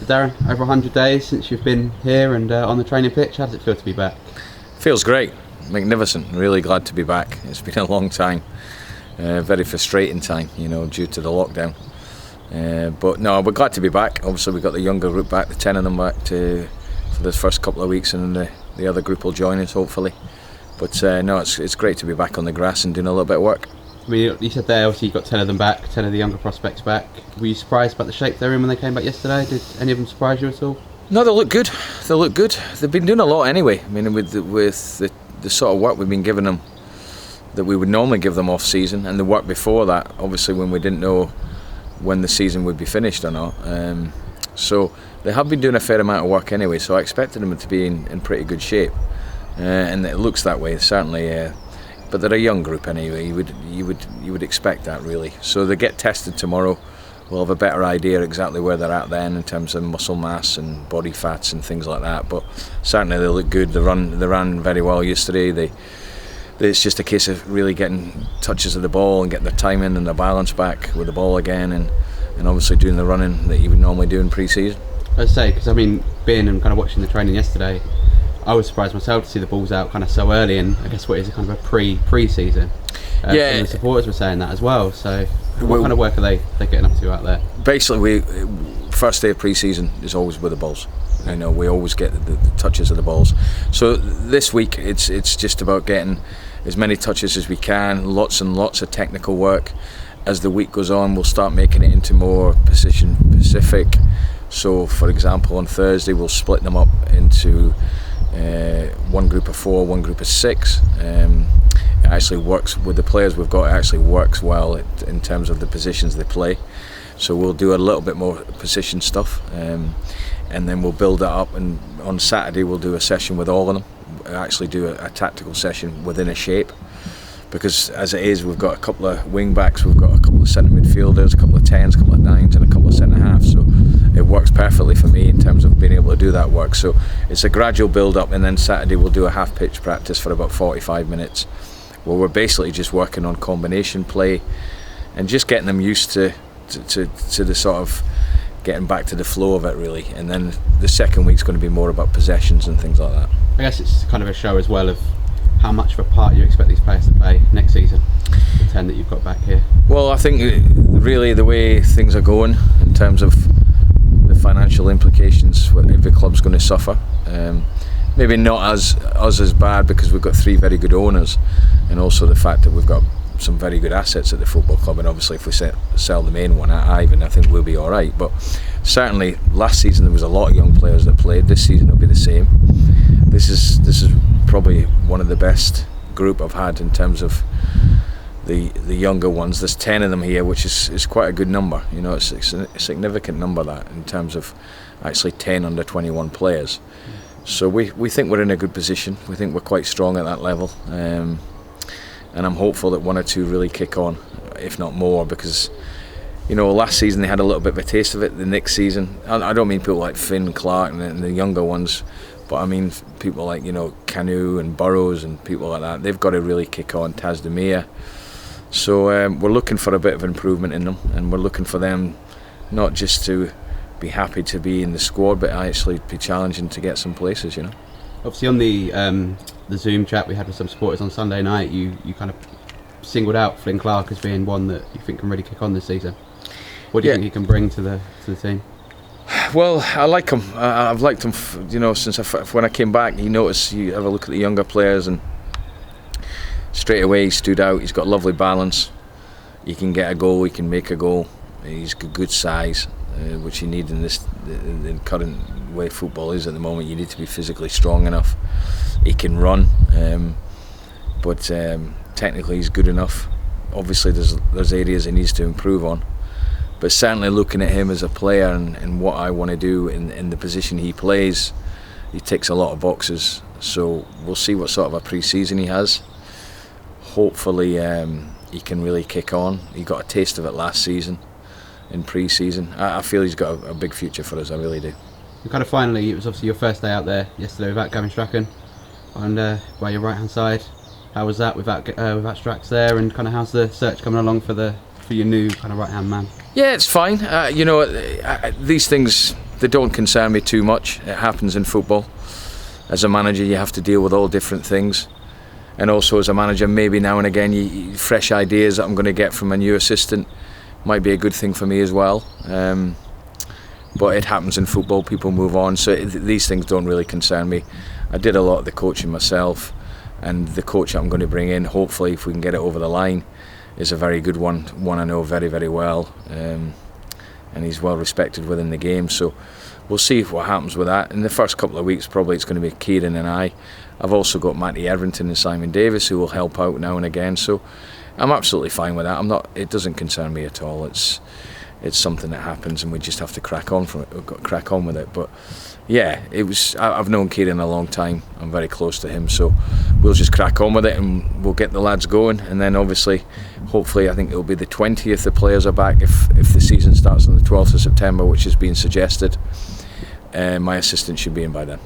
Darren, over 100 days since you've been here and on the training pitch. How does it feel to be back? Feels great, magnificent. Really glad to be back. It's been a long time, very frustrating time, due to the lockdown. But no, we're glad to be back. Obviously, we got the younger group back, the 10 of them back for the first couple of weeks, and the other group will join us hopefully. But no, it's great to be back on the grass and doing a little bit of work. I mean, you said there, obviously you got 10 of them back, 10 of the younger prospects back. Were you surprised about the shape they're in when they came back yesterday? Did any of them surprise you at all? No, they look good. They look good. They've been doing a lot anyway. I mean, with the sort of work we've been giving them that we would normally give them off season, and the work before that, obviously when we didn't know when the season would be finished or not. So they have been doing a fair amount of work anyway. So I expected them to be in pretty good shape, and it looks that way certainly. But they're a young group anyway. You would expect that really. So they get tested tomorrow. We'll have a better idea exactly where they're at then in terms of muscle mass and body fats and things like that. But certainly they look good. They ran very well yesterday. It's just a case of really getting touches of the ball and getting their timing and their balance back with the ball again, and obviously doing the running that you would normally do in pre-season. I'd say, because I mean, being and kind of watching the training yesterday, I was surprised myself to see the balls out kind of so early, and I guess what is kind of a pre-season. Yeah, and the supporters were saying that as well. So what kind of work are they getting up to out there? Basically, first day of pre-season is always with the balls. We always get the touches of the balls. So this week it's just about getting as many touches as we can, lots and lots of technical work. As the week goes on, we'll start making it into more position specific. So for example, on Thursday we'll split them up into one group of 4, one group of 6. It actually works with the players we've got. It actually works well in terms of the positions they play. So we'll do a little bit more position stuff, and then we'll build that up. And on Saturday we'll do a session with all of them. We'll actually do a tactical session within a shape, because as it is, we've got a couple of wing backs, we've got a couple of centre midfielders, a couple of 10s, a couple of 9s, and a couple of centre halves. So it works perfectly for me in terms of being able to do that work. So it's a gradual build up, and then Saturday we'll do a half pitch practice for about 45 minutes, where we're basically just working on combination play and just getting them used to the sort of getting back to the flow of it really. And then the second week's going to be more about possessions and things like that. I guess it's kind of a show as well of how much of a part you expect these players to play next season, the 10 that you've got back here. Well, I think really the way things are going in terms of the financial implications, what every club's going to suffer, maybe not as bad, because we've got 3 very good owners, and also the fact that we've got some very good assets at the football club, and obviously if we sell the main one at Ivan, I think we'll be alright. But certainly last season there was a lot of young players that played. This season will be the same. This is probably one of the best group I've had in terms of the younger ones. There's 10 of them here, which is quite a good number. It's a significant number, that in terms of actually 10 under 21 players. So we think we're in a good position. We think we're quite strong at that level, and I'm hopeful that 1 or 2 really kick on, if not more, because last season they had a little bit of a taste of it. The next season, I don't mean people like Finn Clark and the younger ones, but I mean people like Canu and Burrows and people like that. They've got to really kick on. Taz Demir. So we're looking for a bit of improvement in them, and we're looking for them not just to be happy to be in the squad, but actually be challenging to get some places. Obviously on the Zoom chat we had with some supporters on Sunday night, you kind of singled out Flynn Clark as being one that you think can really kick on this season. What do you think he can bring to the team? Well, I like him. I've liked him, since when I came back. You notice, you have a look at the younger players, and straight away he stood out. He's got lovely balance. He can get a goal. He can make a goal. He's got good size, which you need in the current way football is at the moment. You need to be physically strong enough. He can run, but technically he's good enough. Obviously there's areas he needs to improve on, but certainly looking at him as a player and what I want to do in the position he plays, he ticks a lot of boxes. So we'll see what sort of a pre-season he has. Hopefully he can really kick on. He got a taste of it last season in pre-season. I feel he's got a big future for us, I really do. And kind of finally, it was obviously your first day out there yesterday without Gavin Strachan on by your right hand side. How was that without Strax there, and kind of how's the search coming along for your new kind of right hand man? Yeah, it's fine. These things they don't concern me too much. It happens in football. As a manager, you have to deal with all different things, and also as a manager, maybe now and again, fresh ideas that I'm going to get from a new assistant might be a good thing for me as well. But it happens in football. People move on, so these things don't really concern me. I did a lot of the coaching myself, and the coach I'm going to bring in, hopefully, if we can get it over the line, is a very good one I know very, very well, and he's well respected within the game. So we'll see what happens with that. In the first couple of weeks, probably it's going to be Kieran and I. I've also got Matty Everington and Simon Davis who will help out now and again. So I'm absolutely fine with that. It doesn't concern me at all. It's something that happens, and we just have to crack on with it. But yeah, I've known Kieran a long time. I'm very close to him, so we'll just crack on with it, and we'll get the lads going. And then obviously, hopefully, I think it'll be the 20th the players are back if the season starts on the 12th of September, which has been suggested. My assistant should be in by then.